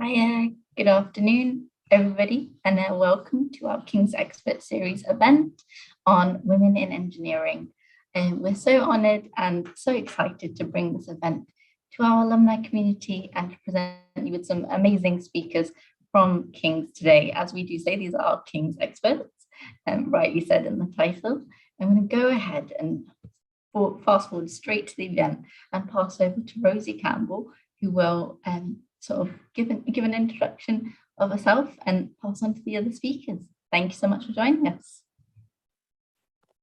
Hiya, good afternoon, everybody, and welcome to our King's Expert Series event on women in engineering. We're so honoured and so excited to bring this event to our alumni community and to present you with some amazing speakers from King's today. As we do say, these are our King's Experts, rightly said in the title. I'm going to go ahead and fast forward straight to the event and pass over to Rosie Campbell, who will sort of give an introduction of herself and pass on to the other speakers. Thank you so much for joining us.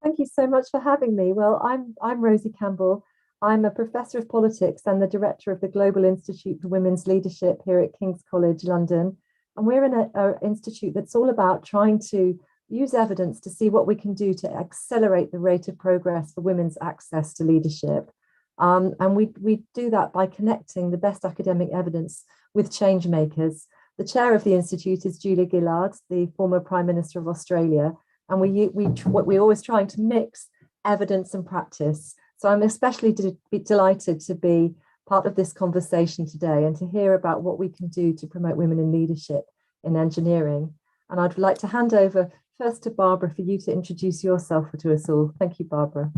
Thank you so much for having me. Well, I'm Rosie Campbell. I'm a professor of politics and the director of the Global Institute for Women's Leadership here at King's College London. And we're in an institute that's all about trying to use evidence to see what we can do to accelerate the rate of progress for women's access to leadership. And we do that by connecting the best academic evidence with change makers. The chair of the institute is Julia Gillard, the former Prime Minister of Australia, and we're always trying to mix evidence and practice. So I'm especially delighted to be part of this conversation today and to hear about what we can do to promote women in leadership in engineering. And I'd like to hand over first to Barbara for you to introduce yourself to us all. Thank you, Barbara.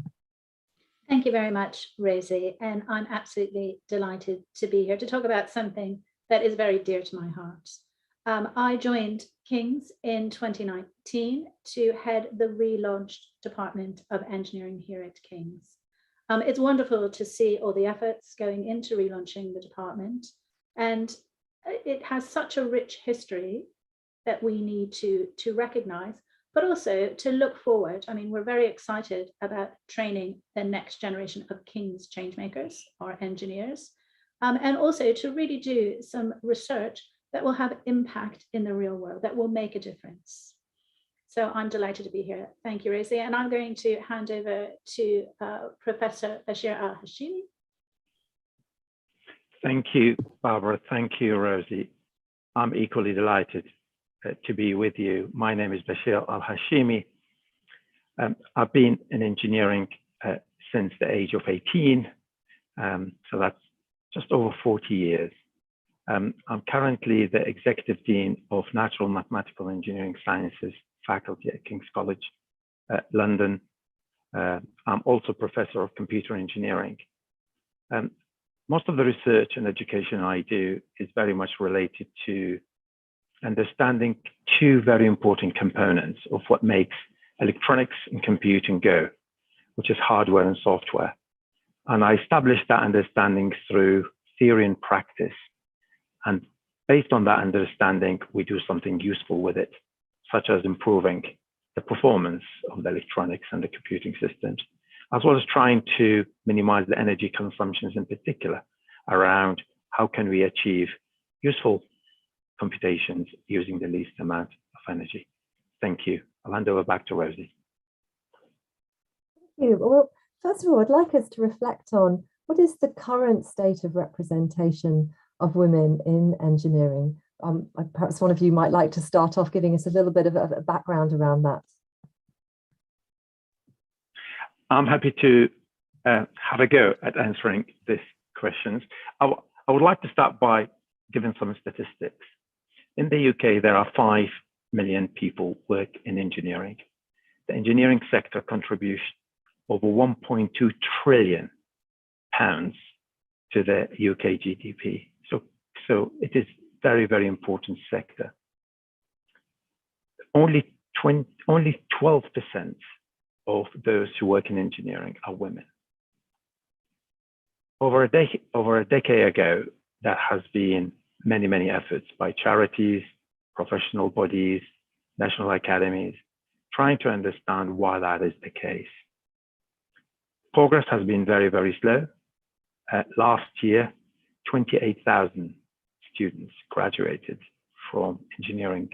Thank you very much, Rosie, and I'm absolutely delighted to be here to talk about something that is very dear to my heart. I joined King's in 2019 to head the relaunched Department of Engineering here at King's. It's wonderful to see all the efforts going into relaunching the department, and it has such a rich history that we need to recognize, but also to look forward. I mean, we're very excited about training the next generation of King's changemakers or engineers, and also to really do some research that will have impact in the real world, that will make a difference. So I'm delighted to be here. Thank you, Rosie. And I'm going to hand over to Professor Bashir Al-Hashimi. Thank you, Barbara. Thank you, Rosie. I'm equally delighted to be with you. My name is Bashir Al-Hashimi. I've been in engineering since the age of 18, so that's just over 40 years. I'm currently the Executive Dean of Natural Mathematical Engineering Sciences faculty at King's College London. I'm also Professor of Computer Engineering. Most of the research and education I do is very much related to understanding two very important components of what makes electronics and computing go, which is hardware and software. And I established that understanding through theory and practice. And based on that understanding, we do something useful with it, such as improving the performance of the electronics and the computing systems, as well as trying to minimize the energy consumptions in particular around how can we achieve useful computations using the least amount of energy. Thank you. I'll hand over back to Rosie. Thank you. Well, first of all, I'd like us to reflect on what is the current state of representation of women in engineering. Perhaps one of you might like to start off giving us a little bit of a background around that. I'm happy to have a go at answering these questions. I would like to start by giving some statistics. In the UK, there are 5 million people work in engineering. The engineering sector contributes over 1.2 trillion pounds to the UK GDP. So it is very, very important sector. Only 12% of those who work in engineering are women. Over a decade ago, there has been many efforts by charities, professional bodies, national academies, trying to understand why that is the case. Progress has been very, very slow. Last year, 28,000 students graduated from engineering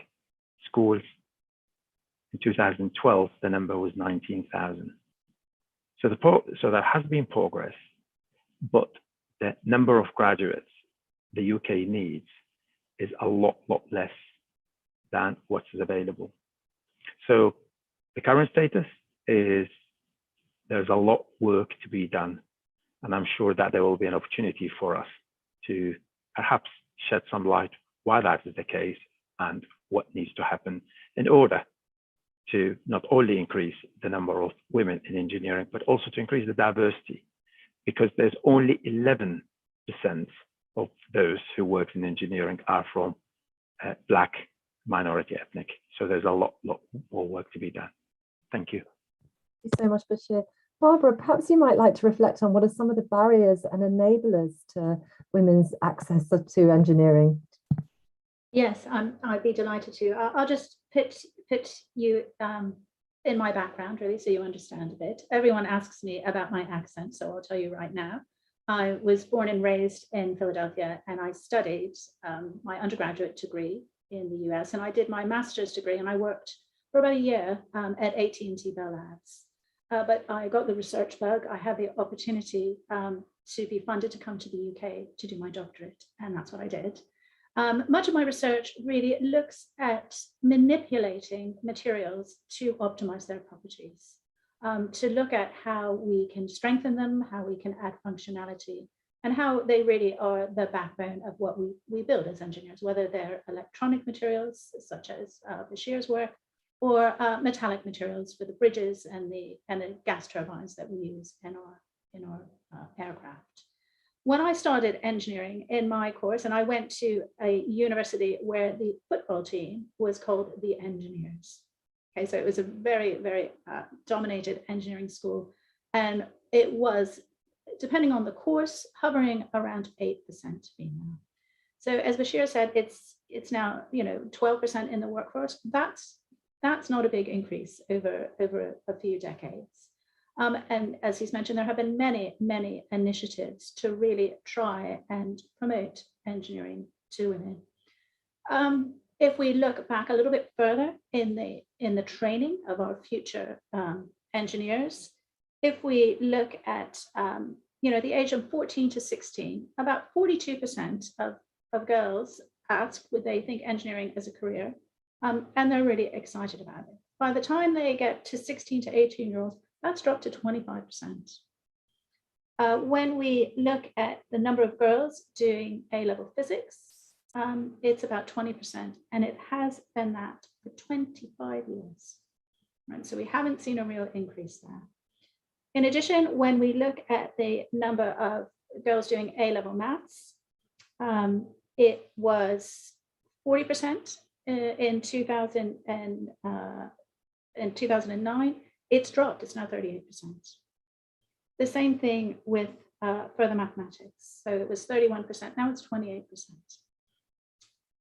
schools. In 2012, the number was 19,000. So there has been progress, but the number of graduates the UK needs is a lot less than what is available. So the current status is there's a lot of work to be done, and I'm sure that there will be an opportunity for us to perhaps shed some light why that is the case and what needs to happen in order to not only increase the number of women in engineering, but also to increase the diversity, because there's only 11% of those who work in engineering are from Black minority ethnic. So there's a lot more work to be done. Thank you. Thank you so much, Bashir. Barbara, perhaps you might like to reflect on what are some of the barriers and enablers to women's access to engineering. Yes, I'd be delighted to. I'll just put you in my background, really, so you understand a bit. Everyone asks me about my accent, so I'll tell you right now. I was born and raised in Philadelphia, and I studied my undergraduate degree in the US, and I did my master's degree, and I worked for about a year at AT&T Bell Labs. But I got the research bug. I had the opportunity to be funded to come to the UK to do my doctorate, and that's what I did. Much of my research really looks at manipulating materials to optimize their properties, to look at how we can strengthen them, how we can add functionality, and how they really are the backbone of what we build as engineers, whether they're electronic materials, such as Bashir's work, or metallic materials for the bridges and the gas turbines that we use in our aircraft. When I started engineering in my course, and I went to a university where the football team was called the Engineers. Okay, so it was a very, very dominated engineering school, and it was, depending on the course, hovering around 8% female. So as Bashir said, it's now 12% in the workforce. That's not a big increase over a few decades. And as he's mentioned, there have been many, many initiatives to really try and promote engineering to women. If we look back a little bit further in the training of our future engineers, if we look at the age of 14 to 16, about 42% of girls ask would they think engineering as a career, and they're really excited about it. By the time they get to 16 to 18-year-olds, that's dropped to 25%. When we look at the number of girls doing A-level physics, it's about 20%, and it has been that for 25 years. Right? So we haven't seen a real increase there. In addition, when we look at the number of girls doing A-level maths, it was 40% in 2009. It's dropped, it's now 38%. The same thing with further mathematics. So it was 31%, now it's 28%.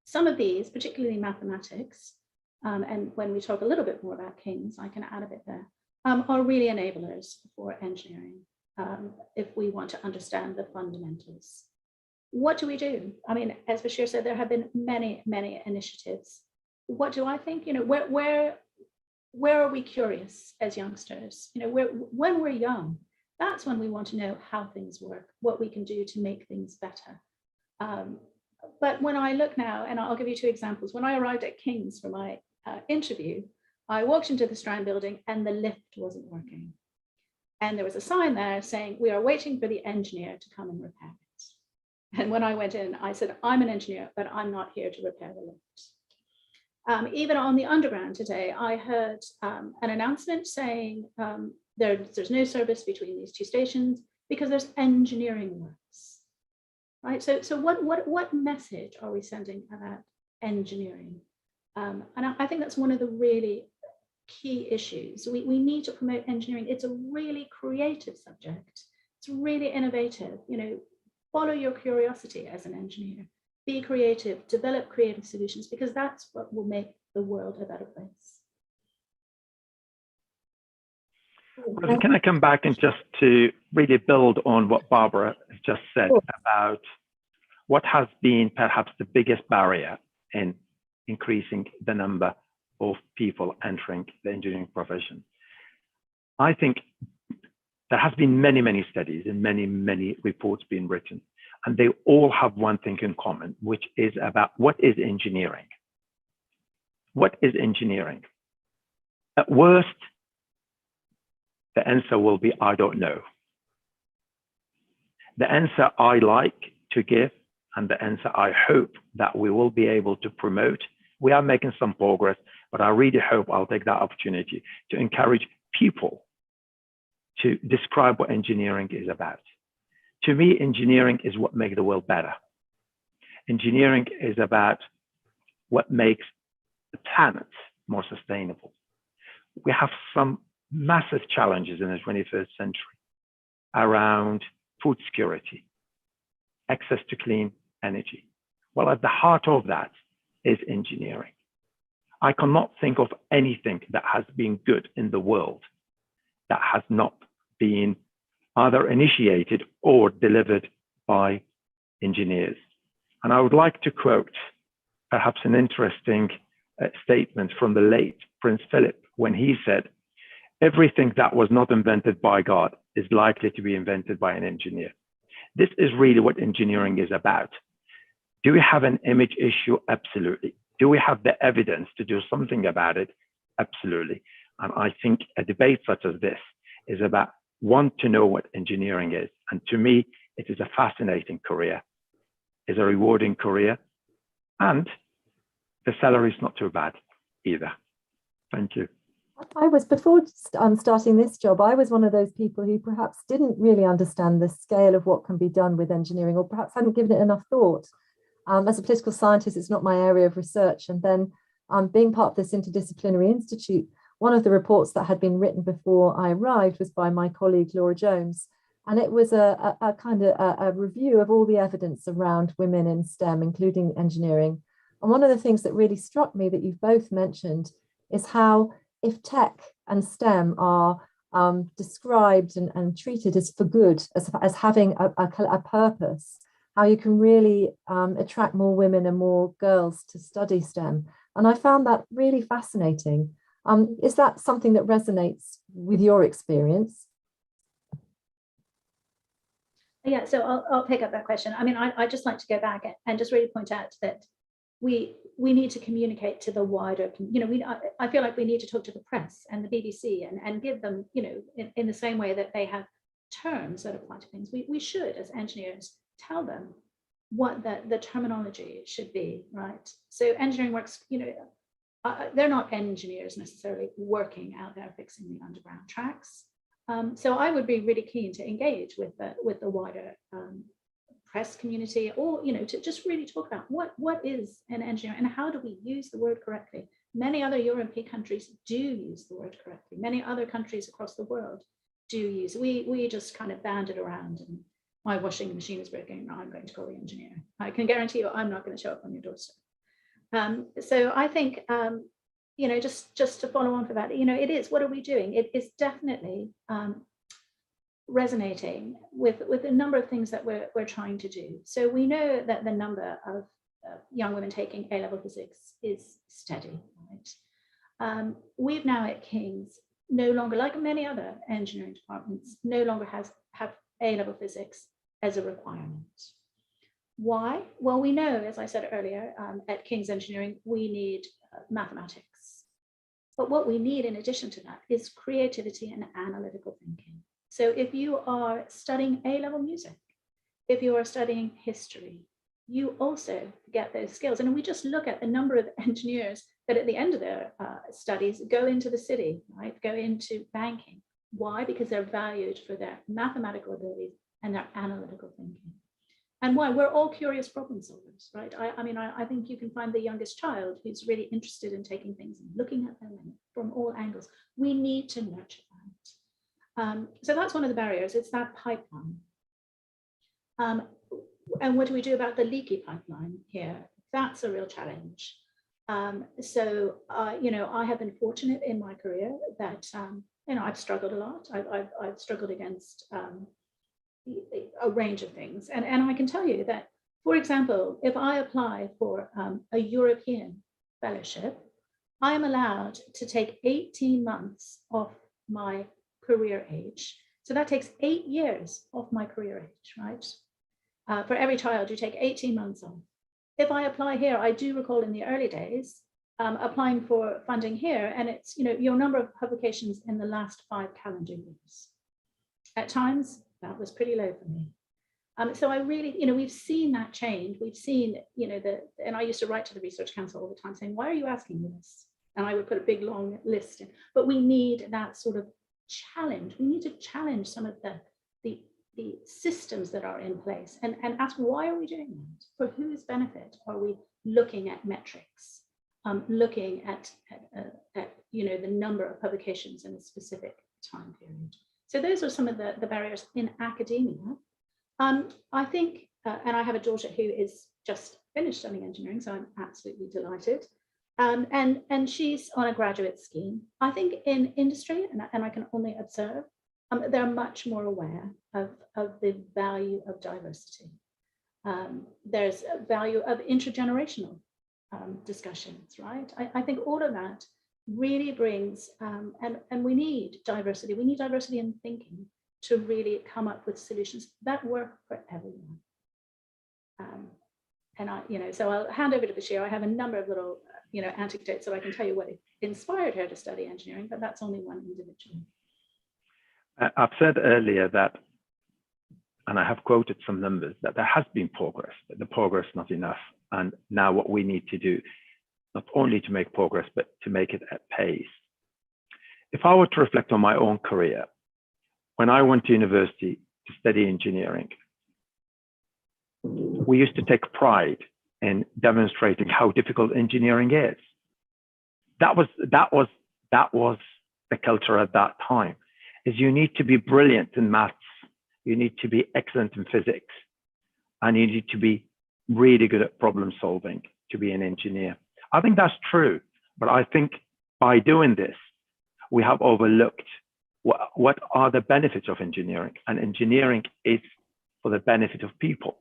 Some of these, particularly mathematics, and when we talk a little bit more about King's, I can add a bit there, are really enablers for engineering if we want to understand the fundamentals. What do we do? I mean, as Bashir said, there have been many, many initiatives. What do I think? Where are we curious as youngsters? When we're young, that's when we want to know how things work, what we can do to make things better. But when I look now, and I'll give you two examples. When I arrived at King's for my interview, I walked into the Strand building and the lift wasn't working. And there was a sign there saying, "We are waiting for the engineer to come and repair it." And when I went in, I said, "I'm an engineer, but I'm not here to repair the lift." Even on the underground today, I heard an announcement saying there's no service between these two stations because there's engineering works, right? So what message are we sending about engineering? And I think that's one of the really key issues. We need to promote engineering. It's a really creative subject. It's really innovative. Follow your curiosity as an engineer. Be creative, develop creative solutions, because that's what will make the world a better place. Well, can I come back and just to really build on what Barbara has just said about what has been perhaps the biggest barrier in increasing the number of people entering the engineering profession? I think there has been many, many studies and many, many reports being written, and they all have one thing in common, which is about what is engineering? What is engineering? At worst, the answer will be, I don't know. The answer I like to give, and the answer I hope that we will be able to promote. We are making some progress, but I really hope I'll take that opportunity to encourage people to describe what engineering is about. To me, engineering is what makes the world better. Engineering is about what makes the planet more sustainable. We have some massive challenges in the 21st century around food security, access to clean energy. Well, at the heart of that is engineering. I cannot think of anything that has been good in the world that has not been either initiated or delivered by engineers. And I would like to quote perhaps an interesting statement from the late Prince Philip when he said, "Everything that was not invented by God is likely to be invented by an engineer." This is really what engineering is about. Do we have an image issue? Absolutely. Do we have the evidence to do something about it? Absolutely. And I think a debate such as this is about want to know what engineering is. And to me, it is a fascinating career. It's a rewarding career. And the salary is not too bad either. Thank you. Before starting this job, I was one of those people who perhaps didn't really understand the scale of what can be done with engineering, or perhaps hadn't given it enough thought. As a political scientist, it's not my area of research. And then being part of this interdisciplinary institute, one of the reports that had been written before I arrived was by my colleague, Laura Jones. And it was a kind of a review of all the evidence around women in STEM, including engineering. And one of the things that really struck me that you've both mentioned is how if tech and STEM are described and treated as for good, as having a purpose, how you can really attract more women and more girls to study STEM. And I found that really fascinating. Is that something that resonates with your experience? Yeah, so I'll pick up that question. I mean, I'd just like to go back and just really point out that we need to communicate to the wider, I feel like we need to talk to the press and the BBC and give them, in the same way that they have terms that apply to things. We should, as engineers, tell them what the terminology should be, right? So engineering works, they're not engineers necessarily working out there fixing the underground tracks. So I would be really keen to engage with the wider press community, or to just really talk about what is an engineer and how do we use the word correctly. Many other European countries do use the word correctly. Many other countries across the world do use. We just kind of band it around, and my washing machine is broken. I'm going to call the engineer. I can guarantee you, I'm not going to show up on your doorstep. So I think just to follow on for that, it is, what are we doing? It is definitely resonating with a number of things that we're trying to do. So we know that the number of young women taking A-level physics is steady, right? We've now at King's no longer, like many other engineering departments, no longer have A-level physics as a requirement. Why? Well, we know, as I said earlier, at King's Engineering, we need mathematics. But what we need in addition to that is creativity and analytical thinking. So if you are studying A-level music, if you are studying history, you also get those skills. And we just look at the number of engineers that at the end of their studies go into the city, right? Go into banking. Why? Because they're valued for their mathematical abilities and their analytical thinking. And why? We're all curious problem solvers, right? I think you can find the youngest child who's really interested in taking things and looking at them from all angles. We need to nurture that. So that's one of the barriers. It's that pipeline. And what do we do about the leaky pipeline here? That's a real challenge. So I have been fortunate in my career that I've struggled a lot. I've struggled against a range of things, and I can tell you that, for example, if I apply for a European fellowship, I am allowed to take 18 months off my career age. So that takes 8 years off my career age, right? For every child, you take 18 months off. If I apply here, I do recall in the early days applying for funding here, and it's your number of publications in the last 5 calendar years. At times, that was pretty low for me. So I really, we've seen that change. We've seen, and I used to write to the Research Council all the time saying, why are you asking me this? And I would put a big long list in. But we need that sort of challenge. We need to challenge some of the systems that are in place and ask, why are we doing that? For whose benefit are we looking at metrics, looking at the number of publications in a specific time period? So those are some of the barriers in academia. I think, and I have a daughter who is just finished studying engineering, so I'm absolutely delighted. And she's on a graduate scheme. I think in industry, and I can only observe, they're much more aware of the value of diversity. There's a value of intergenerational discussions, right? I think all of that really brings, and we need diversity. We need diversity in thinking to really come up with solutions that work for everyone. And so I'll hand over to Bashir. I have a number of little, anecdotes so I can tell you what inspired her to study engineering, but that's only one individual. I've said earlier that, and I have quoted some numbers, that there has been progress, but the progress not enough. And now what we need to do, not only to make progress, but to make it at pace. If I were to reflect on my own career, when I went to university to study engineering, we used to take pride in demonstrating how difficult engineering is. That was the culture at that time. Is you need to be brilliant in maths, you need to be excellent in physics, and you need to be really good at problem solving to be an engineer. I think that's true, but I think by doing this, we have overlooked what are the benefits of engineering, and engineering is for the benefit of people.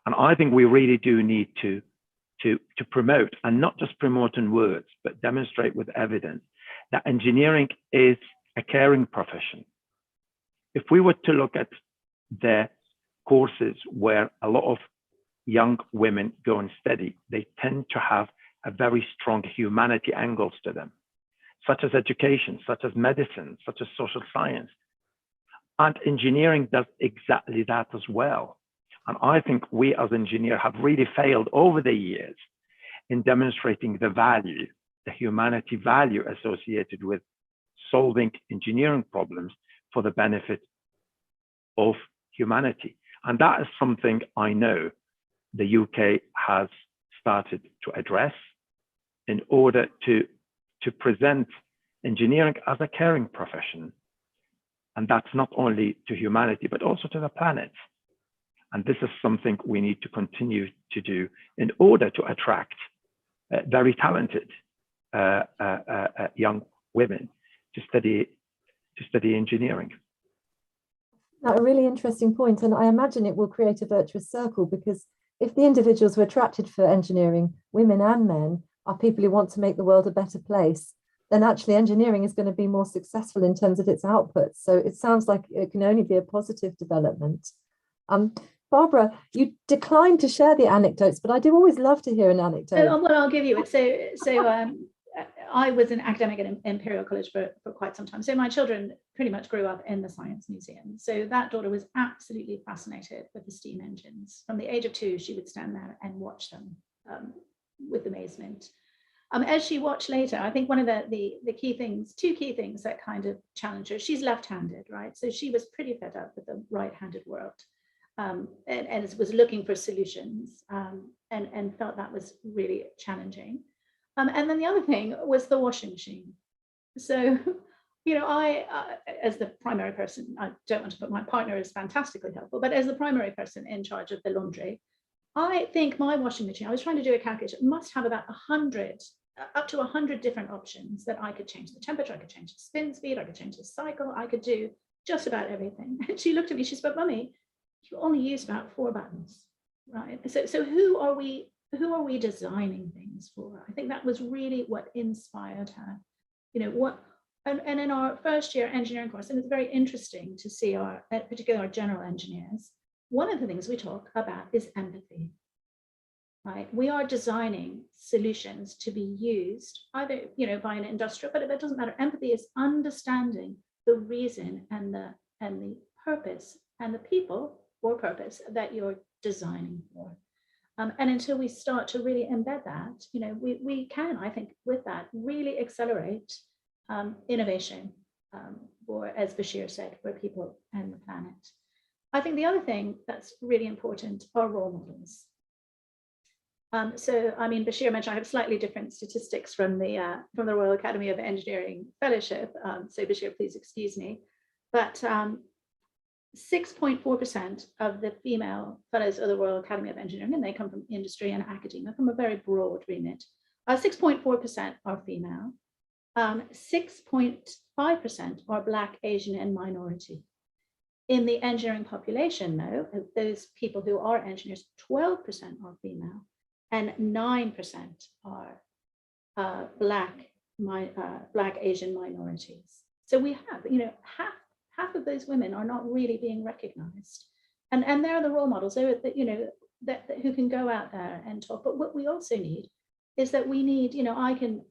And I think we really do need to promote, and not just promote in words, but demonstrate with evidence that engineering is a caring profession. If we were to look at the courses where a lot of young women go and study, they tend to have a very strong humanity angles to them, such as education, such as medicine, such as social science. And engineering does exactly that as well. And I think we as engineers have really failed over the years in demonstrating the value, the humanity value associated with solving engineering problems for the benefit of humanity. And that is something I know the UK has started to address in order to present engineering as a caring profession. And that's not only to humanity, but also to the planet. And this is something we need to continue to do in order to attract very talented young women to study engineering. Now, a really interesting point, and I imagine it will create a virtuous circle, because if the individuals who are attracted for engineering, women and men, are people who want to make the world a better place, then actually engineering is going to be more successful in terms of its outputs. So it sounds like it can only be a positive development. Barbara, you declined to share the anecdotes, but I do always love to hear an anecdote. Well, I'll give you it. So I was an academic at Imperial College for quite some time. So my children pretty much grew up in the Science Museum. So that daughter was absolutely fascinated with the steam engines. From the age of 2, she would stand there and watch them with amazement. As she watched later, I think one of the key things, 2 key things that kind of challenged her, she's left-handed, right? So she was pretty fed up with the right-handed world. And was looking for solutions and felt that was really challenging. And then the other thing was the washing machine. So, I, as the primary person, I don't want to put my partner as fantastically helpful, but as the primary person in charge of the laundry, I think my washing machine, I was trying to do a calculation, must have about 100, up to 100 different options that I could change the temperature, I could change the spin speed, I could change the cycle, I could do just about everything. And she looked at me, she said, but Mummy, you only use about 4 buttons, right? So who are we designing things for? I think that was really what inspired her. And in our first year engineering course, and it's very interesting to see particularly our general engineers, one of the things we talk about is empathy, right? We are designing solutions to be used either, by an industrial, but it doesn't matter. Empathy is understanding the reason and the purpose and the people or purpose that you're designing for. And until we start to really embed that, we can, I think, with that, really accelerate innovation, for, as Bashir said, for people and the planet. I think the other thing that's really important are role models. So, I mean, Bashir mentioned I have slightly different statistics from the Royal Academy of Engineering Fellowship. So, Bashir, please excuse me. But 6.4% of the female fellows of the Royal Academy of Engineering, and they come from industry and academia, from a very broad remit. 6.4% are female. 6.5% are Black, Asian, and minority. In the engineering population, though, of those people who are engineers, 12% are female, and 9% are Black, Asian minorities. So we have, half of those women are not really being recognized, and they're the role models. They're that who can go out there and talk. But what we also need is that we need, I can,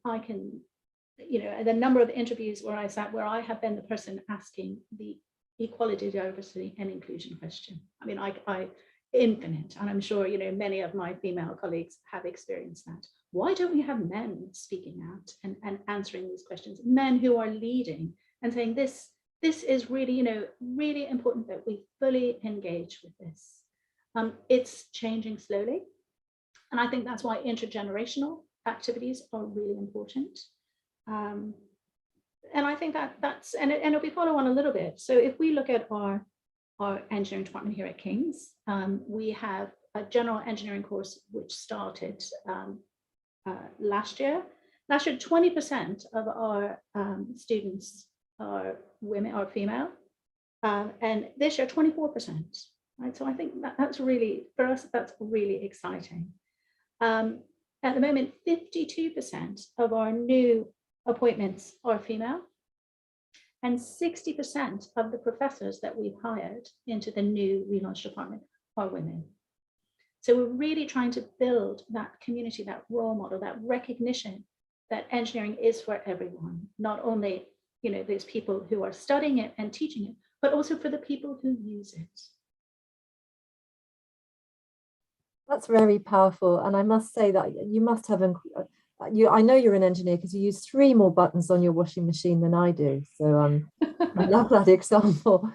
the number of interviews where I have been the person asking the equality, diversity, and inclusion question. I mean, I infinite, and I'm sure many of my female colleagues have experienced that. Why don't we have men speaking out and answering these questions? Men who are leading and saying this is really, really important that we fully engage with this. It's changing slowly, and I think that's why intergenerational activities are really important. And I think that's, and it'll be follow on a little bit. So if we look at our engineering department here at King's, we have a general engineering course which started last year. Last year, 20% of our students are women, are female, and this year 24%. Right, so I think that's really, for us, that's really exciting. At the moment, 52% of our new appointments are female, and 60% of the professors that we've hired into the new relaunch department are women. So we're really trying to build that community, that role model, that recognition that engineering is for everyone, not only those people who are studying it and teaching it, but also for the people who use it. That's very powerful, and I must say that you must have I know you're an engineer because you use 3 more buttons on your washing machine than I do. So I love that example.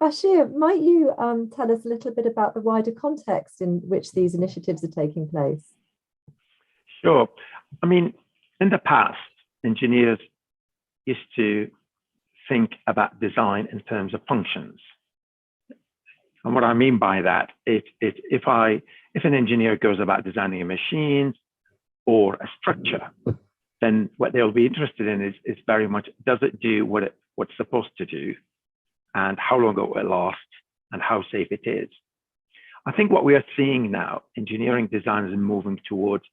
Bashir, might you tell us a little bit about the wider context in which these initiatives are taking place? Sure. I mean, in the past, engineers used to think about design in terms of functions. And what I mean by that is if an engineer goes about designing a machine or a structure, then what they'll be interested in is very much, does it do what it's supposed to do, and how long it will last, and how safe it is. I think what we are seeing now, engineering design is moving towards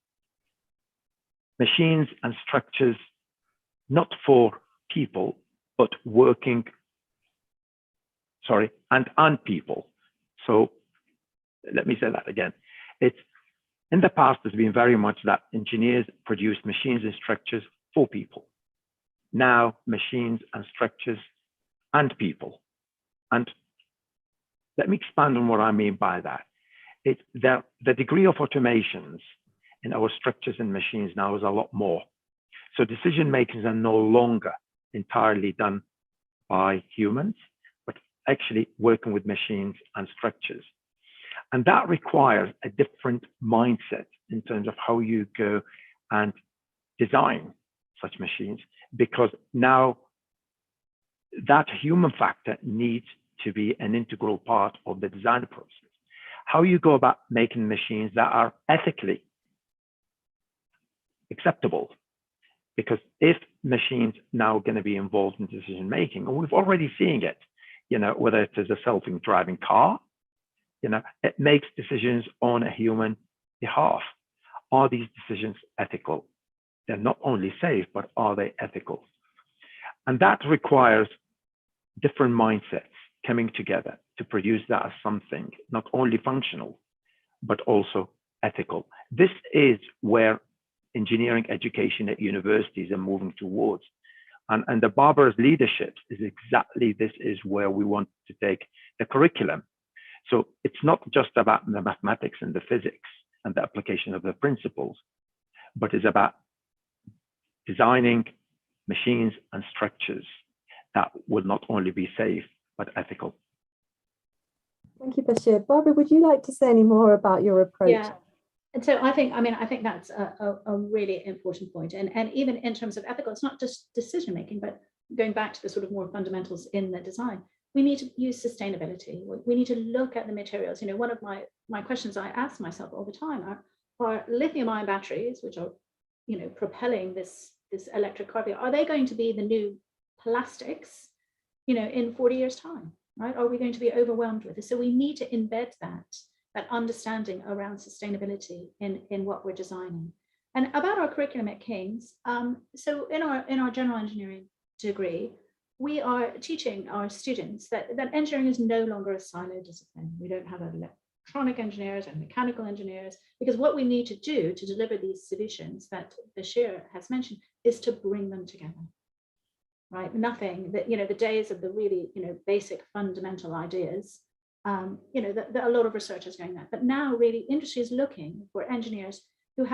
machines and structures, not for people, but working, and on people. So let me say that again. In the past, there's been very much that engineers produce machines and structures for people. Now, machines and structures and people. And let me expand on what I mean by that. The degree of automations in our structures and machines now is a lot more. So decision makings are no longer entirely done by humans, but actually working with machines and structures. And that requires a different mindset in terms of how you go and design such machines, because now that human factor needs to be an integral part of the design process. How you go about making machines that are ethically acceptable, because if machines now are going to be involved in decision making, and we've already seen it, whether it is a self-driving car, it makes decisions on a human behalf. Are these decisions ethical? They're not only safe, but are they ethical? And that requires different mindsets coming together to produce that as something not only functional, but also ethical. This is where engineering education at universities are moving towards. And the Barbara's leadership is exactly this, is where we want to take the curriculum. So it's not just about the mathematics and the physics and the application of the principles, but it's about designing machines and structures that will not only be safe, but ethical. Thank you, Bashir. Barbara, would you like to say any more about your approach? Yeah. And so I think that's a really important point. And even in terms of ethical, it's not just decision making, but going back to the sort of more fundamentals in the design, we need to use sustainability. We need to look at the materials. One of my questions I ask myself all the time are lithium-ion batteries, which are, propelling this electric car, are they going to be the new plastics, in 40 years' time, right? Are we going to be overwhelmed with it? So we need to embed that understanding around sustainability in what we're designing. And about our curriculum at King's, so in our general engineering degree, we are teaching our students that engineering is no longer a silo discipline. We don't have electronic engineers and mechanical engineers, because what we need to do to deliver these solutions that Bashir has mentioned is to bring them together, right? Nothing that, the days of the really, basic fundamental ideas, that a lot of research is going there. But now really industry is looking for engineers who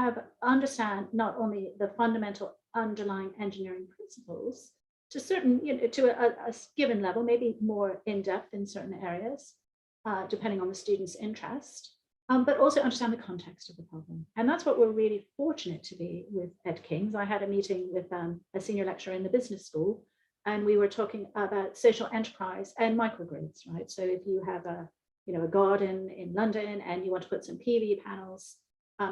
understand not only the fundamental underlying engineering principles to certain, to a given level, maybe more in depth in certain areas, depending on the student's interest, but also understand the context of the problem. And that's what we're really fortunate to be with at King's. I had a meeting with a senior lecturer in the business school, and we were talking about social enterprise and microgrids, right? So if you have a garden in London and you want to put some PV panels,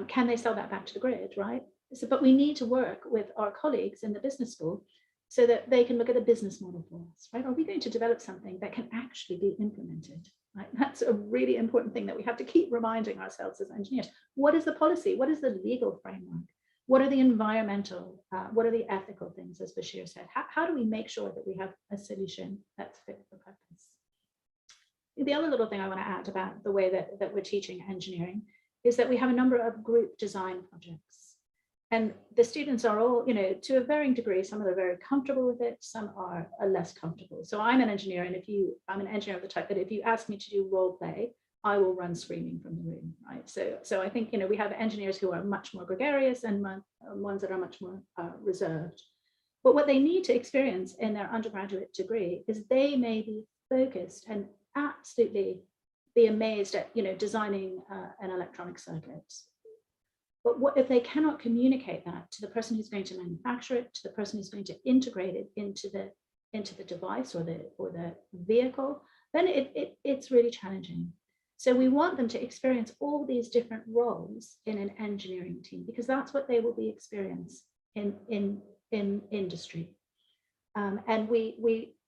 can they sell that back to the grid, right? So, but we need to work with our colleagues in the business school so that they can look at the business model for us, right? Are we going to develop something that can actually be implemented, right? That's a really important thing that we have to keep reminding ourselves as engineers. What is the policy? What is the legal framework? What are the environmental, what are the ethical things, as Bashir said? How do we make sure that we have a solution that's fit for purpose? The other little thing I want to add about the way that we're teaching engineering is that we have a number of group design projects. And the students are all, to a varying degree, some are very comfortable with it, some are less comfortable. So I'm an engineer, and I'm an engineer of the type that if you ask me to do role play, I will run screaming from the room, right? So I think, we have engineers who are much more gregarious and ones that are much more reserved. But what they need to experience in their undergraduate degree is they may be focused and absolutely be amazed at, designing an electronic circuit. But what if they cannot communicate that to the person who's going to manufacture it, to the person who's going to integrate it into the device or the vehicle, then it's really challenging. So we want them to experience all these different roles in an engineering team, because that's what they will be experienced in industry. And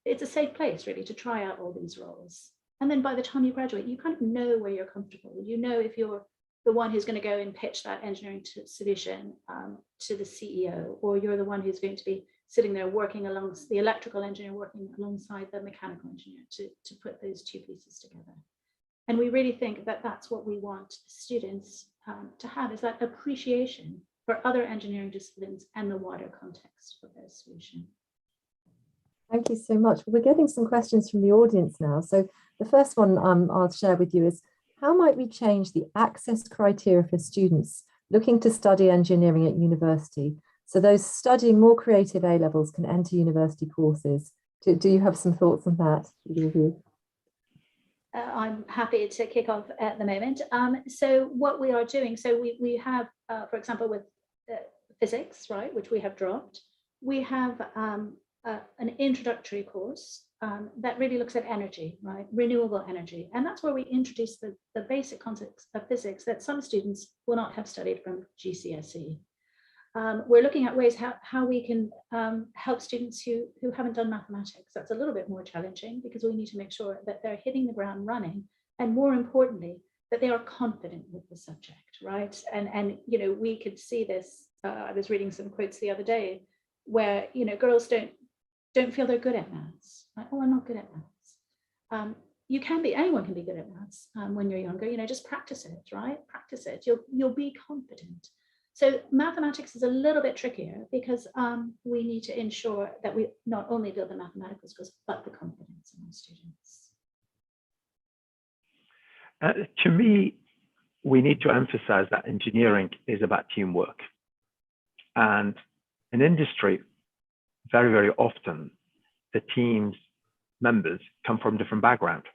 it's a safe place really to try out all these roles. And then by the time you graduate, you kind of know where you're comfortable. You know if you're the one who's going to go and pitch that engineering solution to the CEO, or you're the one who's going to be sitting there working alongside the electrical engineer, working alongside the mechanical engineer to put those two pieces together. And we really think that that's what we want students to have, is that appreciation for other engineering disciplines and the wider context of their solution. Thank you so much. We're getting some questions from the audience now. So the first one I'll share with you is, how might we change the access criteria for students looking to study engineering at university, so those studying more creative A-levels can enter university courses? Do you have some thoughts on that? I'm happy to kick off at the moment. So what we are doing, so we have, for example, with physics, right, which we have dropped, we have an introductory course that really looks at energy, right, renewable energy. And that's where we introduce the basic concepts of physics that some students will not have studied from GCSE. We're looking at ways how we can help students who haven't done mathematics. That's a little bit more challenging, because we need to make sure that they're hitting the ground running, and more importantly, that they are confident with the subject, right? And we could see this. I was reading some quotes the other day where girls don't feel they're good at maths. Like, oh, I'm not good at maths. Anyone can be good at maths when you're younger. Just practice it, right? Practice it. You'll be confident. So mathematics is a little bit trickier, because we need to ensure that we not only build the mathematical skills, but the confidence in our students. To me, we need to emphasize that engineering is about teamwork. And in industry, very, very often, the team's members come from different backgrounds.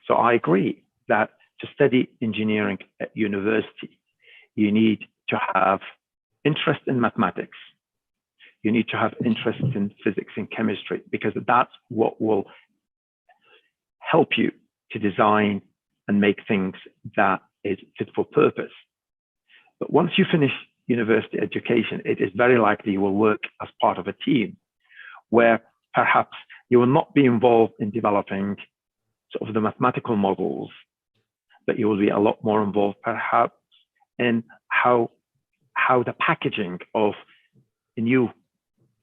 So I agree that to study engineering at university, you need to have interest in mathematics. You need to have interest in physics and chemistry, because that's what will help you to design and make things that is fit for purpose. But once you finish university education, it is very likely you will work as part of a team where perhaps you will not be involved in developing sort of the mathematical models, but you will be a lot more involved perhaps in how the packaging of new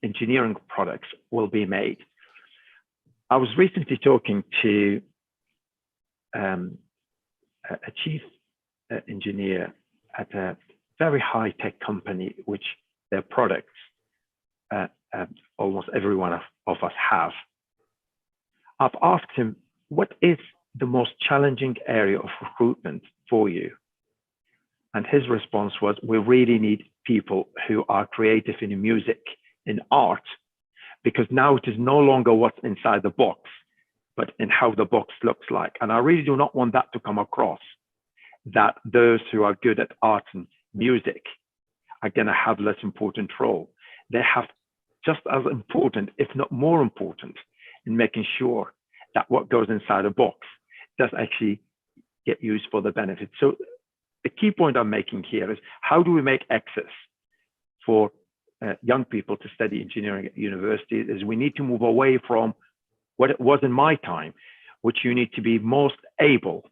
engineering products will be made. I was recently talking to a chief engineer at a very high-tech company, which their products almost every one of us have. I've asked him, what is the most challenging area of recruitment for you? And his response was, we really need people who are creative in music, in art, because now it is no longer what's inside the box, but in how the box looks like. And I really do not want that to come across, that those who are good at art and music are going to have less important role. They have just as important, if not more important, in making sure that what goes inside a box does actually get used for the benefit. So the key point I'm making here is, how do we make access for young people to study engineering at university? Is we need to move away from what it was in my time, which you need to be most able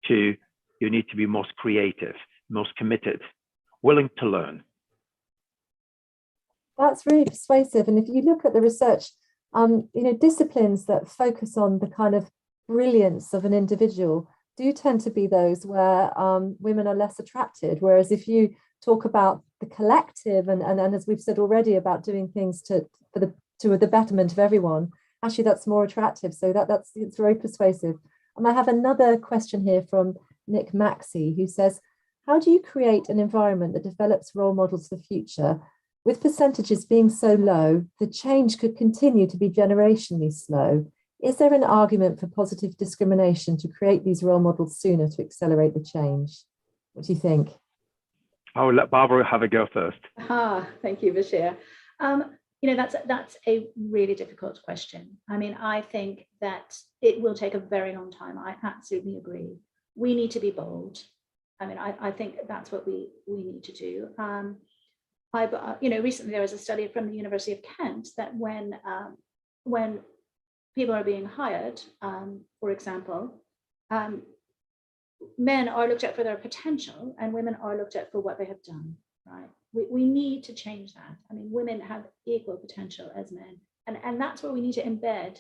to, you need to be most creative, most committed, willing to learn. That's really persuasive. And if you look at the research, disciplines that focus on the kind of brilliance of an individual do tend to be those where women are less attracted. Whereas if you talk about the collective and as we've said already about doing things to the betterment of everyone, actually that's more attractive. So it's very persuasive. And I have another question here from Nick Maxey, who says, how do you create an environment that develops role models for the future? With percentages being so low, the change could continue to be generationally slow. Is there an argument for positive discrimination to create these role models sooner to accelerate the change? What do you think? I'll let Barbara have a go first. Thank you, Bashir. That's a really difficult question. I mean, I think that it will take a very long time. I absolutely agree. We need to be bold. I mean, I think that's what we need to do. Recently there was a study from the University of Kent that when people are being hired, for example, men are looked at for their potential and women are looked at for what they have done, right? We need to change that. I mean, women have equal potential as men. And that's where we need to embed,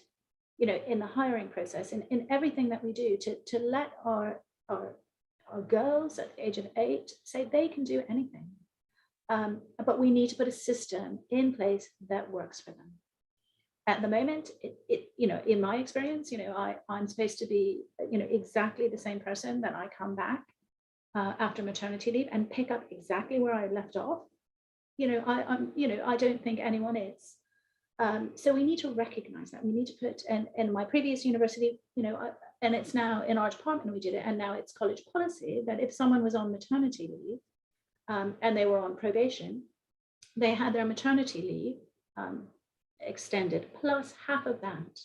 in the hiring process, in everything that we do, to let our girls at the age of 8 say they can do anything. But we need to put a system in place that works for them. At the moment, in my experience, I'm supposed to be, exactly the same person that I come back after maternity leave and pick up exactly where I left off. I don't think anyone is. So we need to recognize that. We need to put, and in my previous university, and it's now in our department we did it, and now it's college policy, that if someone was on maternity leave and they were on probation, they had their maternity leave extended plus half of that,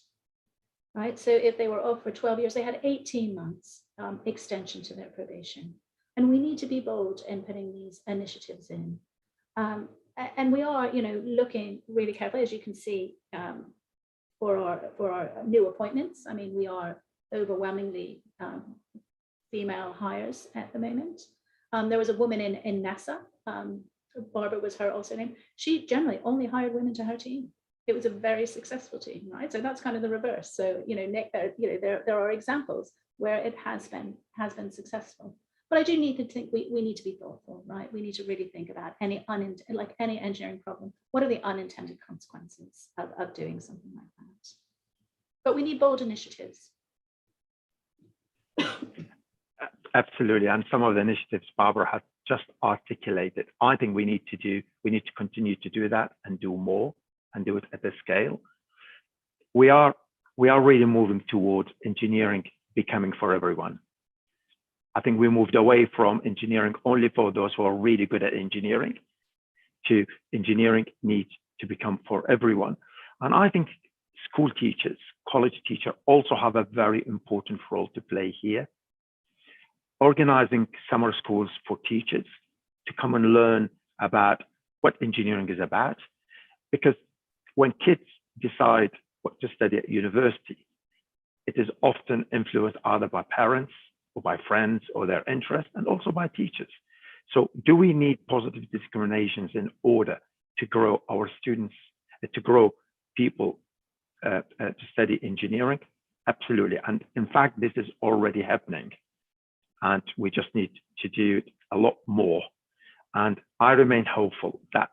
right? So if they were off for 12 years, they had 18 months extension to their probation. And we need to be bold in putting these initiatives in. And we are, looking really carefully, as you can see, for our new appointments. I mean, we are overwhelmingly female hires at the moment. There was a woman in NASA, Barbara was her also name. She generally only hired women to her team. It was a very successful team, right? So that's kind of the reverse. So, Nick, there are examples where it has been successful. But I do need to think we need to be thoughtful, right? We need to really think about any engineering problem. What are the unintended consequences of doing something like that? But we need bold initiatives. Absolutely. And some of the initiatives Barbara has just articulated, I think we need to continue to do that and do more and do it at the scale. We are really moving towards engineering becoming for everyone. I think we moved away from engineering only for those who are really good at engineering to engineering needs to become for everyone. And I think school teachers, college teachers also have a very important role to play here. Organizing summer schools for teachers to come and learn about what engineering is about. Because when kids decide what to study at university, it is often influenced either by parents or by friends or their interests, and also by teachers. So do we need positive discriminations in order to grow our students, to grow people to study engineering? Absolutely. And in fact, this is already happening. And we just need to do a lot more. And I remain hopeful that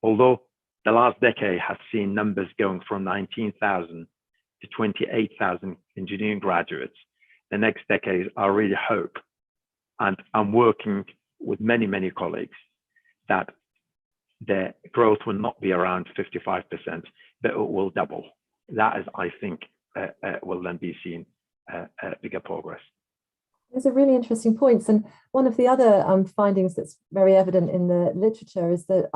although the last decade has seen numbers going from 19,000 to 28,000 engineering graduates, the next decade I really hope, and I'm working with many, many colleagues, that the growth will not be around 55%, but it will double. That is, I think, will then be seen bigger progress. Those are really interesting points. And one of the other findings that's very evident in the literature is that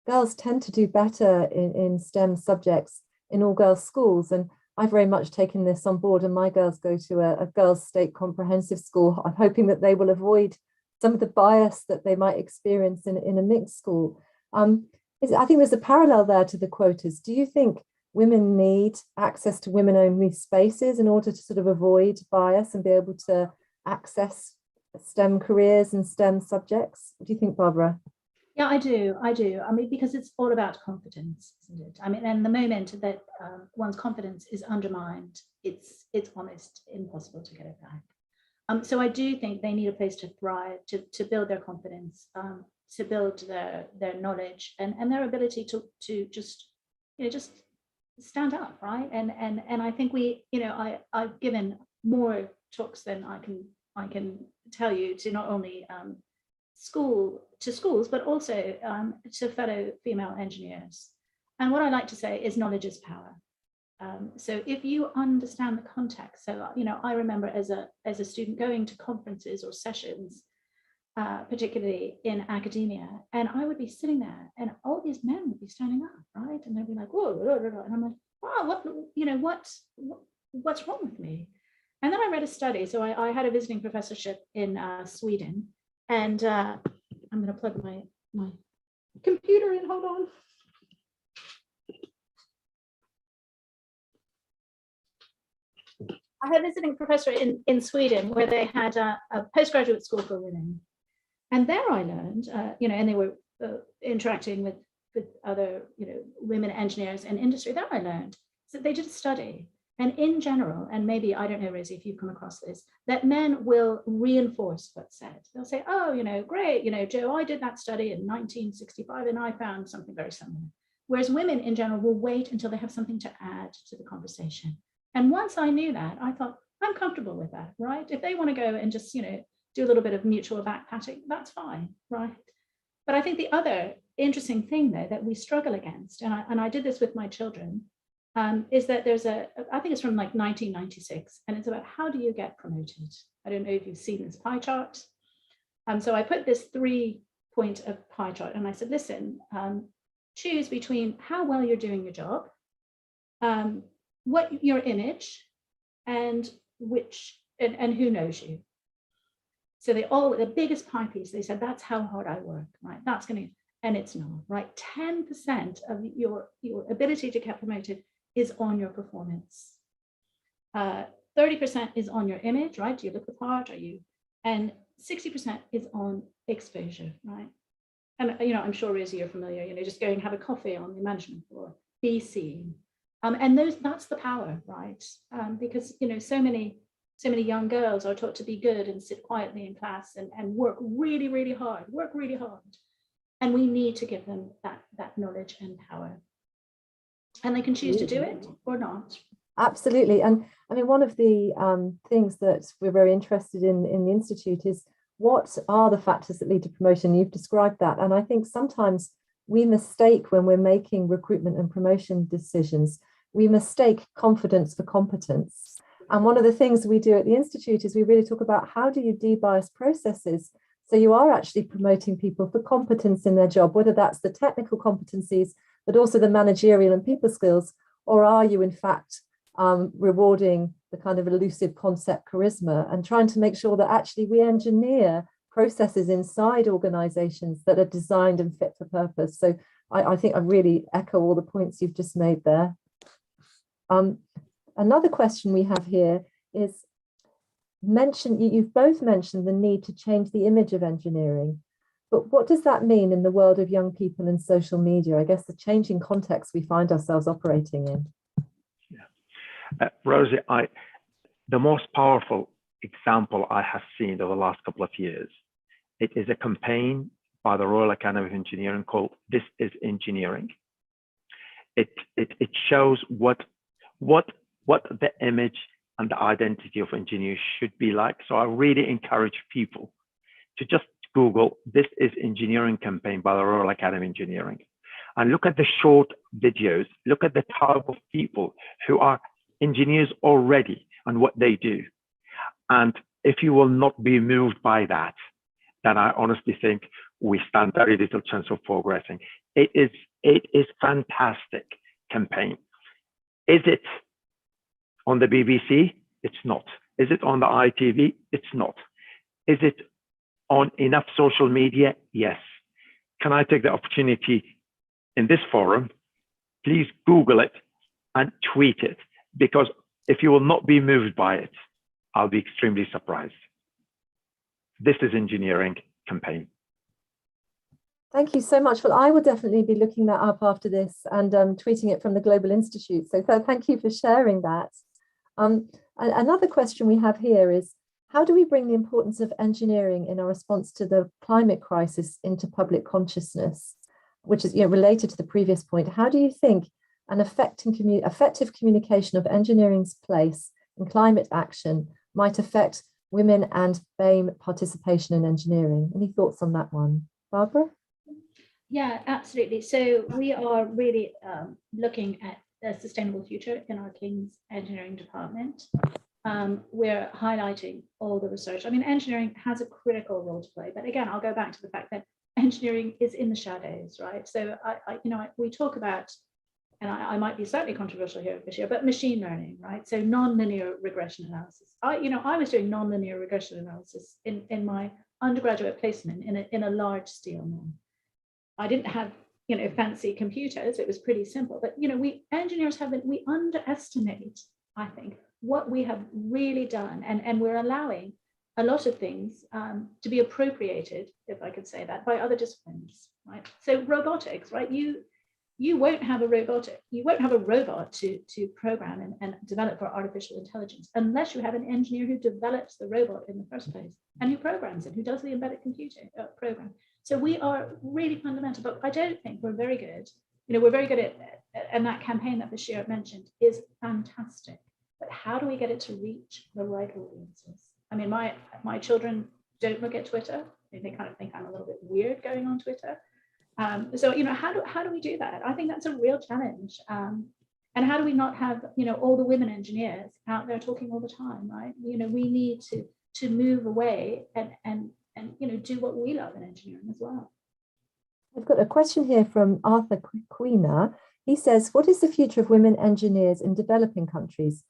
girls tend to do better in STEM subjects in all girls schools. And I've very much taken this on board, and my girls go to a girls' state comprehensive school. I'm hoping that they will avoid some of the bias that they might experience in a mixed school. I think there's a parallel there to the quotas. Do you think women need access to women-only spaces in order to sort of avoid bias and be able to access STEM careers and STEM subjects? What do you think, Barbara? Yeah, I do. I mean, because it's all about confidence, isn't it? I mean, and the moment that one's confidence is undermined, it's almost impossible to get it back. So I do think they need a place to thrive, to build their confidence, to build their knowledge and their ability to just stand up, right? And I think I've given more talks than I can tell you to not only schools, but also to fellow female engineers. And what I like to say is knowledge is power. So if you understand the context, so I remember as a student going to conferences or sessions, particularly in academia, and I would be sitting there, and all these men would be standing up, right? And they'd be like, "Whoa," and I'm like, "Wow, what's wrong with me?" And then I read a study. So I had a visiting professorship in Sweden, and I'm going to plug my computer in. Hold on. I had a visiting professor in Sweden where they had a postgraduate school for women. And there I learned, and they were interacting with other, women engineers in industry. There I learned that they did a study. And in general, and maybe, I don't know, Rosie, if you've come across this, that men will reinforce what's said. They'll say, "Oh, great, Joe, I did that study in 1965 and I found something very similar." Whereas women in general will wait until they have something to add to the conversation. And once I knew that, I thought, I'm comfortable with that, right? If they want to go and just, do a little bit of mutual backpatting, that's fine, right? But I think the other interesting thing, though, that we struggle against, and I did this with my children, is that there's I think it's from like 1996, and it's about how do you get promoted? I don't know if you've seen this pie chart. So I put this 3-point pie chart, and I said, listen, choose between how well you're doing your job, what your image, and who knows you. So the biggest pie piece, they said, that's how hard I work, right? That's going to, and it's not, right? 10% of your ability to get promoted is on your performance. 30% is on your image, right? Do you look the part? Are you? And 60% is on exposure, right? And I'm sure, Rosie, you're familiar. Just go and have a coffee on the management floor, be seen, and that's the power, right? Because so many young girls are taught to be good and sit quietly in class and work really, really hard, and we need to give them that knowledge and power. And they can choose to do it or not. Absolutely. And I mean, one of the things that we're very interested in the Institute is what are the factors that lead to promotion? You've described that. And I think sometimes we mistake when we're making recruitment and promotion decisions, we mistake confidence for competence. And one of the things we do at the Institute is we really talk about how do you de-bias processes so you are actually promoting people for competence in their job, whether that's the technical competencies, but also the managerial and people skills, or are you in fact rewarding the kind of elusive concept charisma and trying to make sure that actually we engineer processes inside organizations that are designed and fit for purpose. So I think I really echo all the points you've just made there. Another question we have here is, you've both mentioned the need to change the image of engineering, but what does that mean in the world of young people and social media? I guess the changing context we find ourselves operating in. Rosie, the most powerful example I have seen over the last couple of years, it is a campaign by the Royal Academy of Engineering called "This is Engineering." It shows what the image and the identity of engineers should be like. So I really encourage people to just Google "This is Engineering" campaign by the Royal Academy of Engineering and look at the short videos, look at the type of people who are engineers already and what they do. And if you will not be moved by that, then I honestly think we stand very little chance of progressing. It is fantastic campaign. Is it on the BBC? It's not. Is it on the ITV? It's not. Is it on enough social media? Yes. Can I take the opportunity in this forum? Please Google it and tweet it, because if you will not be moved by it, I'll be extremely surprised. This is Engineering campaign. Thank you so much. Well, I will definitely be looking that up after this and tweeting it from the Global Institute. So thank you for sharing that. Another question we have here is, how do we bring the importance of engineering in our response to the climate crisis into public consciousness, which is related to the previous point? How do you think an effective communication of engineering's place in climate action might affect women and BAME participation in engineering? Any thoughts on that one? Barbara? Yeah, absolutely. So we are really looking at a sustainable future in our King's Engineering Department. We're highlighting all the research. I mean, engineering has a critical role to play, but again, I'll go back to the fact that engineering is in the shadows, right? So we talk about, and I might be slightly controversial here this year, but machine learning, right? So nonlinear regression analysis. I was doing nonlinear regression analysis in my undergraduate placement in a large steel mill. I didn't have fancy computers. It was pretty simple, but we engineers we underestimate, I think, what we have really done, and we're allowing a lot of things to be appropriated, if I could say that, by other disciplines, right? So robotics, right? You won't have a robot to program and develop for artificial intelligence unless you have an engineer who develops the robot in the first place and who programs it, who does the embedded computer program. So we are really fundamental, but I don't think we're very good. We're very good at, and that campaign that Bashir mentioned is fantastic. But how do we get it to reach the right audiences? I mean, my children don't look at Twitter. They kind of think I'm a little bit weird going on Twitter. So how do we do that? I think that's a real challenge. And how do we not have all the women engineers out there talking all the time, right? We need to move away and do what we love in engineering as well. I've got a question here from Arthur Queener. He says, what is the future of women engineers in developing countries?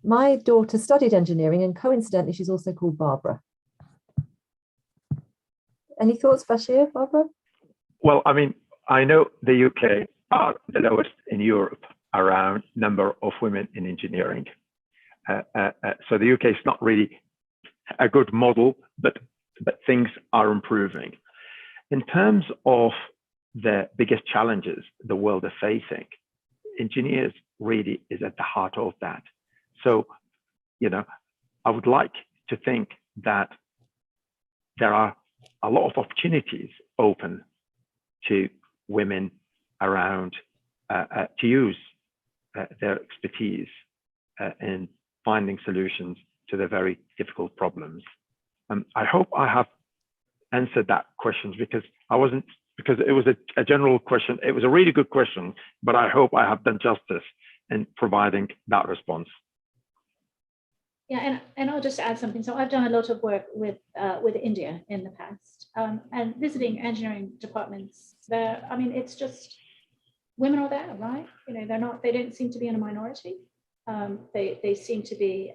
My daughter studied engineering, and coincidentally, she's also called Barbara. Any thoughts, Bashir, Barbara? Well, I mean, I know the UK are the lowest in Europe around number of women in engineering. So the UK is not really a good model, but things are improving. In terms of the biggest challenges the world is facing, engineers really is at the heart of that. So, I would like to think that there are a lot of opportunities open to women around to use their expertise in finding solutions to the very difficult problems. I hope I have answered that question because it was a general question. It was a really good question, but I hope I have done justice in providing that response. Yeah, and I'll just add something. So I've done a lot of work with India in the past, and visiting engineering departments there. I mean, it's just women are there, right? You know, they don't seem to be in a minority. They seem to be,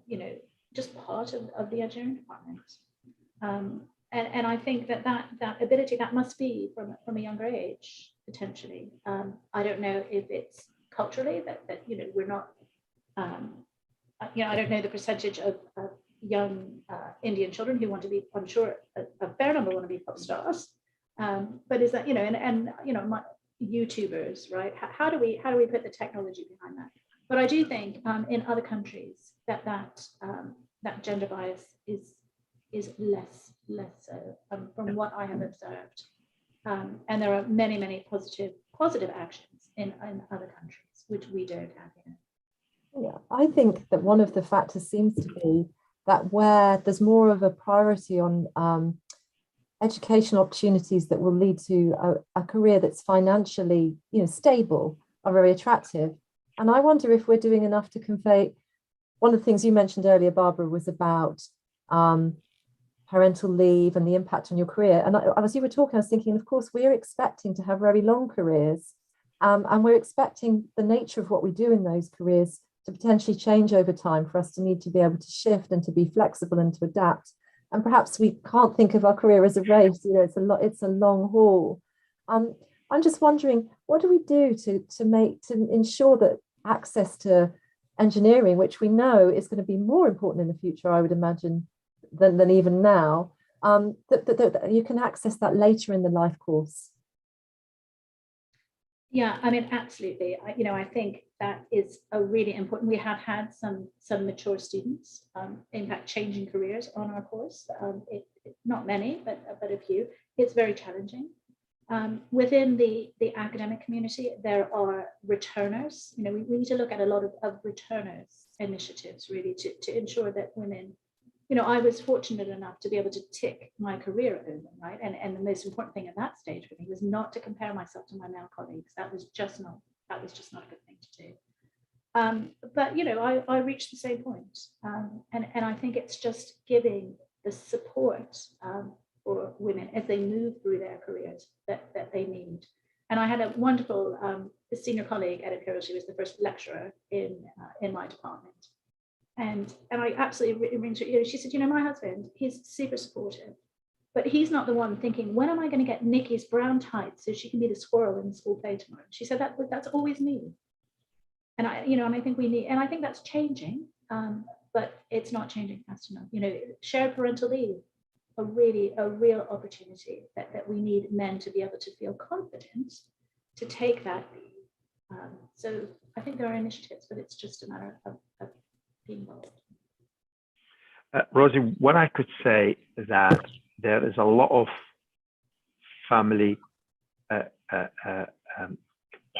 you know, just part of the engineering department. And I think that ability, that must be from a younger age, potentially. I don't know if it's culturally that you know, we're not, you know, I don't know the percentage of young Indian children who want to be, I'm sure a fair number want to be pop stars. But is that, you know, and you know, my YouTubers, right? How do we put the technology behind that? But I do think in other countries that gender bias is less so from what I have observed. And there are many positive actions in other countries, which we don't have here. Yeah, I think that one of the factors seems to be that where there's more of a priority on educational opportunities that will lead to a career that's financially, you know, stable, are very attractive. And I wonder if we're doing enough to convey. One of the things you mentioned earlier, Barbara, was about parental leave and the impact on your career. And as you were talking, I was thinking, of course, we're expecting to have very long careers, and we're expecting the nature of what we do in those careers to potentially change over time, for us to need to be able to shift and to be flexible and to adapt. And perhaps we can't think of our career as a race, you know, it's a long haul. I'm just wondering, what do we do to ensure that access to engineering, which we know is going to be more important in the future, I would imagine, than even now, that you can access that later in the life course? Yeah, I mean, absolutely. You know, I think that is a really important. We have had some mature students, in fact, changing careers on our course. Not many, but a few. It's very challenging. Within the academic community, there are returners. You know, we need to look at a lot of returners initiatives, really, to ensure that women. You know, I was fortunate enough to be able to tick my career over, right? And the most important thing at that stage for me was not to compare myself to my male colleagues. That was just not a good thing to do. But you know, I reached the same point, and I think it's just giving the support for women as they move through their careers that they need. And I had a wonderful senior colleague at Imperial. She was the first lecturer in my department. And I absolutely ring to, you know, she said, you know, my husband, he's super supportive, but he's not the one thinking, when am I going to get Nikki's brown tights so she can be the squirrel in the school play tomorrow? She said that's always me. And I think we need, and I think that's changing, but it's not changing fast enough. You know, shared parental leave, a real opportunity that we need men to be able to feel confident to take that leave. So I think there are initiatives, but it's just a matter of being involved. Rosie, what I could say is that there is a lot of family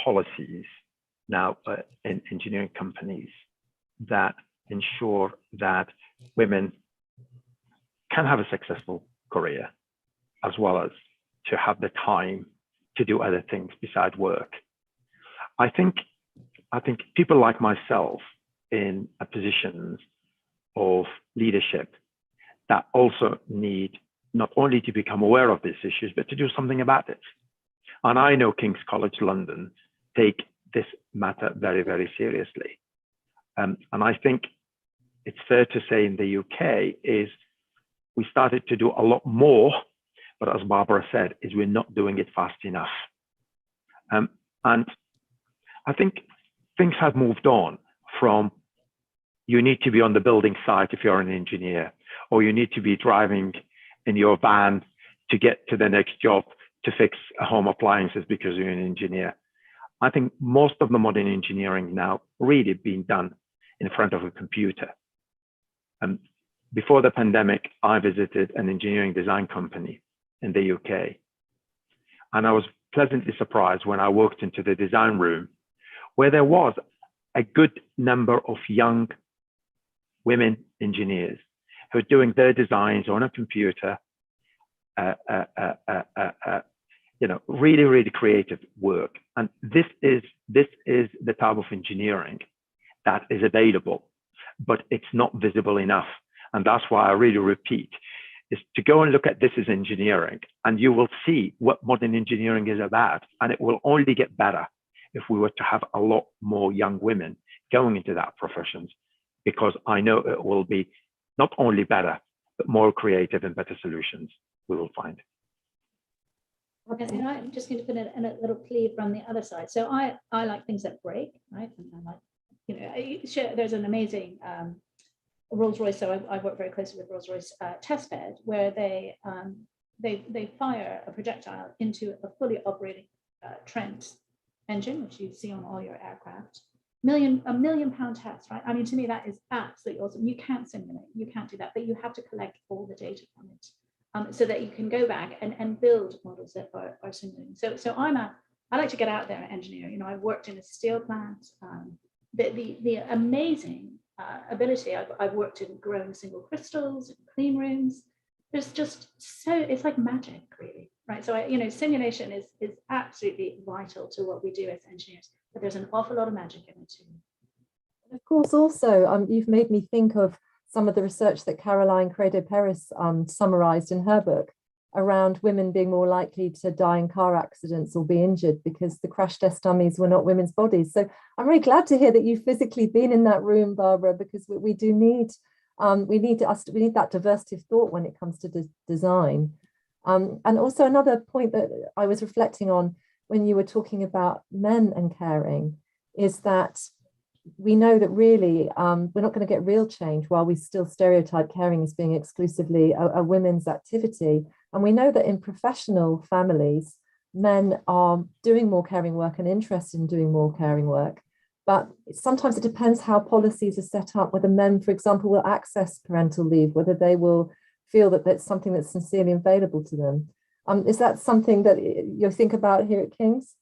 policies now in engineering companies that ensure that women can have a successful career, as well as to have the time to do other things besides work. I think people like myself in positions of leadership that also need not only to become aware of these issues, but to do something about it. And I know King's College London take this matter very, very seriously. And I think it's fair to say in the UK is we started to do a lot more, but as Barbara said, is we're not doing it fast enough. And I think things have moved on from you need to be on the building site if you're an engineer, or you need to be driving in your van to get to the next job to fix home appliances because you're an engineer. I think most of the modern engineering now really being done in front of a computer. Before the pandemic, I visited an engineering design company in the UK. And I was pleasantly surprised when I walked into the design room where there was a good number of young women engineers who are doing their designs on a computer, really, really creative work. And this is the type of engineering that is available, but it's not visible enough. And that's why I really repeat, is to go and look at This Is Engineering, and you will see what modern engineering is about. And it will only get better if we were to have a lot more young women going into that professions, because I know it will be not only better, but more creative and better solutions we will find. And I'm just going to put in a little plea from the other side. So I like things that break, right? And I like, there's an amazing Rolls-Royce. So I work very closely with Rolls-Royce test bed, where they fire a projectile into a fully operating Trent engine, which you see on all your aircraft. A million pound test, right? I mean, to me, that is absolutely awesome. You can't simulate, you can't do that, but you have to collect all the data from it. So that you can go back and build models that are simulating. So I like to get out there and engineer. I've worked in a steel plant. The amazing ability. I've worked in growing single crystals, in clean rooms. There's just it's like magic, really, right? So simulation is absolutely vital to what we do as engineers. But there's an awful lot of magic in it too. Of course, also, you've made me think of some of the research that Caroline Credo-Perez summarized in her book around women being more likely to die in car accidents or be injured because the crash test dummies were not women's bodies. So I'm really glad to hear that you've physically been in that room, Barbara, because we do need we need that diversity of thought when it comes to design. And also another point that I was reflecting on when you were talking about men and caring is that we know that really we're not going to get real change while we still stereotype caring as being exclusively a women's activity. And we know that in professional families, men are doing more caring work and interested in doing more caring work. But sometimes it depends how policies are set up, whether men, for example, will access parental leave, whether they will feel that that's something that's sincerely available to them. Is that something that you think about here at King's?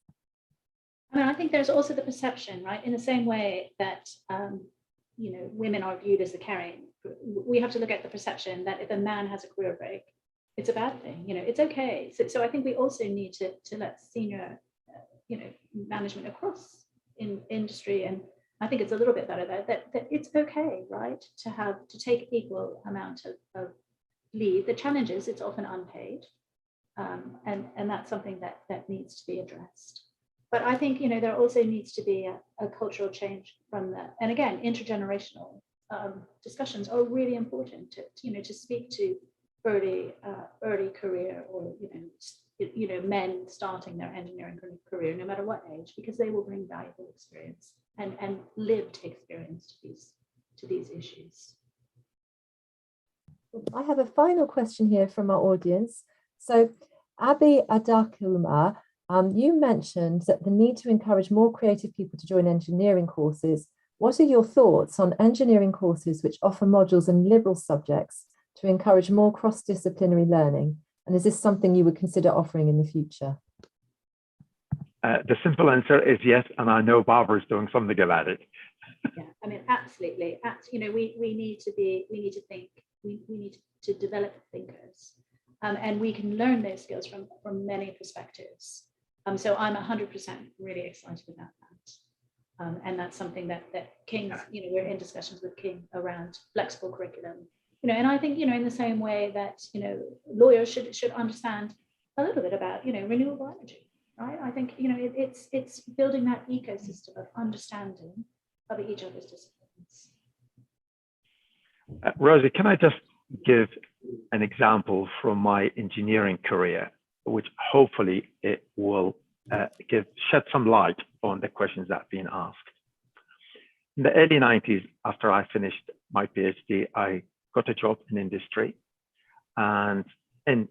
I mean, I think there's also the perception, right? In the same way that, women are viewed as the caring, we have to look at the perception that if a man has a career break, it's a bad thing, it's okay. So I think we also need to let senior, management across in industry, and I think it's a little bit better that it's okay, right? To take equal amount of leave. The challenge is it's often unpaid, and that's something that needs to be addressed. But I think, there also needs to be a cultural change from that. And again, intergenerational discussions are really important to speak to early career or, men starting their engineering career, no matter what age, because they will bring valuable experience and lived experience to these issues. I have a final question here from our audience. So Abi Adakuma, you mentioned that the need to encourage more creative people to join engineering courses. What are your thoughts on engineering courses which offer modules in liberal subjects to encourage more cross-disciplinary learning? And is this something you would consider offering in the future? The simple answer is yes, and I know Barbara is doing something about it. Yeah, I mean, absolutely. We need to think. We need to develop thinkers, and we can learn those skills from many perspectives. So I'm 100% really excited about that. And that's something that King's, we're in discussions with King around flexible curriculum, and I think, in the same way that, lawyers should understand a little bit about, renewable energy, right? I think, it's building that ecosystem of understanding of each other's disciplines. Rosie, can I just give an example from my engineering career, which hopefully it will shed some light on the questions that have been asked. In the early 90s, after I finished my PhD, I got a job in industry and in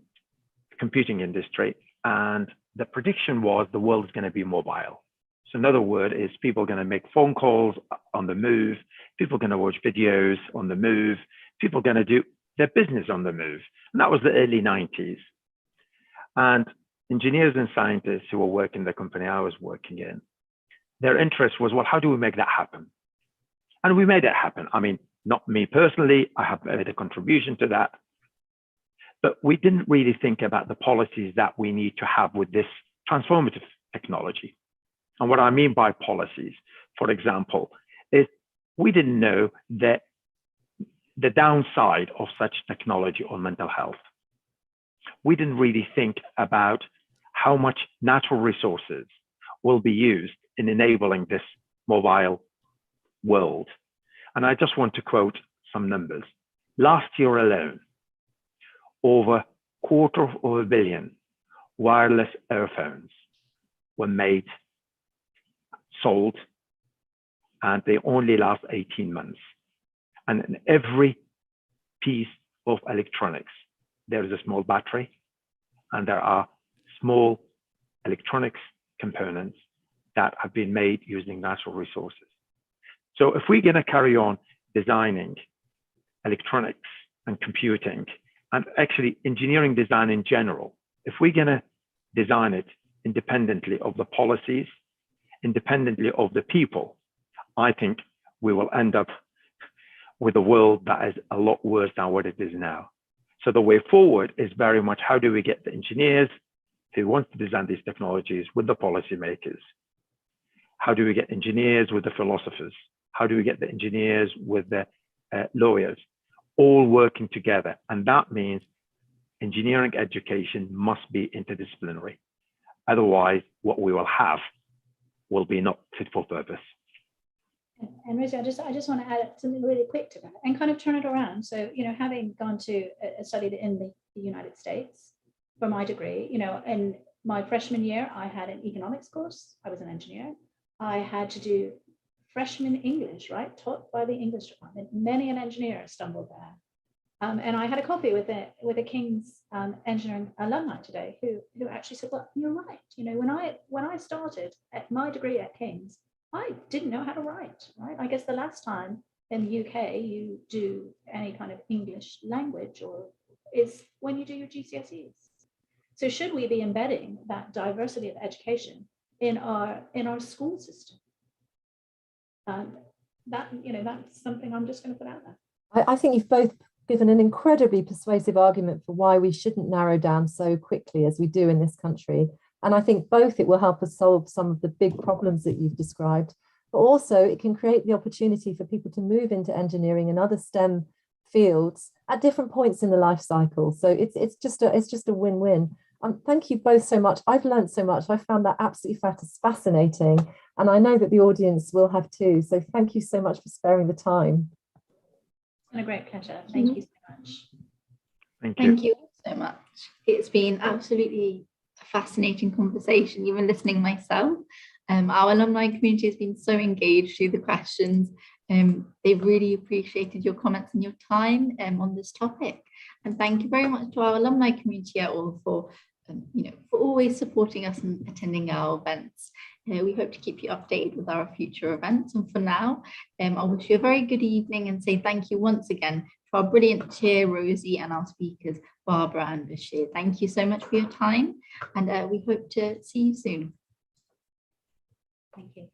computing industry. And the prediction was the world is going to be mobile. So another word is people are going to make phone calls on the move. People are going to watch videos on the move. People are going to do their business on the move. And that was the early 90s. And engineers and scientists who were working in the company I was working in their interest was, well, how do we make that happen? And we made it happen. I mean, not me personally, I have made a contribution to that, but we didn't really think about the policies that we need to have with this transformative technology. And what I mean by policies, for example, is we didn't know that the downside of such technology on mental health. We didn't really think about how much natural resources will be used in enabling this mobile world. And I just want to quote some numbers. Last year alone, over $250 million wireless earphones were made, sold, and they only last 18 months. And in every piece of electronics, there is a small battery, and there are small electronics components that have been made using natural resources. So if we're going to carry on designing electronics and computing, and actually engineering design in general, if we're going to design it independently of the policies, independently of the people, I think we will end up with a world that is a lot worse than what it is now. So the way forward is very much, how do we get the engineers who want to design these technologies with the policymakers? How do we get engineers with the philosophers? How do we get the engineers with the lawyers, all working together? And that means engineering education must be interdisciplinary. Otherwise, what we will have will be not fit for purpose. And Rosie, I just want to add something really quick to that and kind of turn it around. So, having gone to studied in the United States for my degree, in my freshman year, I had an economics course. I was an engineer. I had to do freshman English, right, taught by the English department. Many an engineer stumbled there. And I had a coffee with a King's engineering alumni today who actually said, well, you're right. When I started at my degree at King's, I didn't know how to write, right? I guess the last time in the UK you do any kind of English language is when you do your GCSEs. So should we be embedding that diversity of education in our school system? That's something I'm just going to put out there. I think you've both given an incredibly persuasive argument for why we shouldn't narrow down so quickly as we do in this country. And I think both it will help us solve some of the big problems that you've described, but also it can create the opportunity for people to move into engineering and other STEM fields at different points in the life cycle. So it's just a win-win. Thank you both so much. I've learned so much. I found that absolutely fascinating. And I know that the audience will have too. So thank you so much for sparing the time. It's been a great pleasure. Thank you so much. Thank you so much. It's been absolutely a fascinating conversation, even listening myself. Our alumni community has been so engaged through the questions. They've really appreciated your comments and your time on this topic. And thank you very much to our alumni community at all for always supporting us and attending our events. We hope to keep you updated with our future events. And for now, I wish you a very good evening and say thank you once again to our brilliant chair, Rosie, and our speakers, Barbara and Bashir. Thank you so much for your time, and we hope to see you soon. Thank you.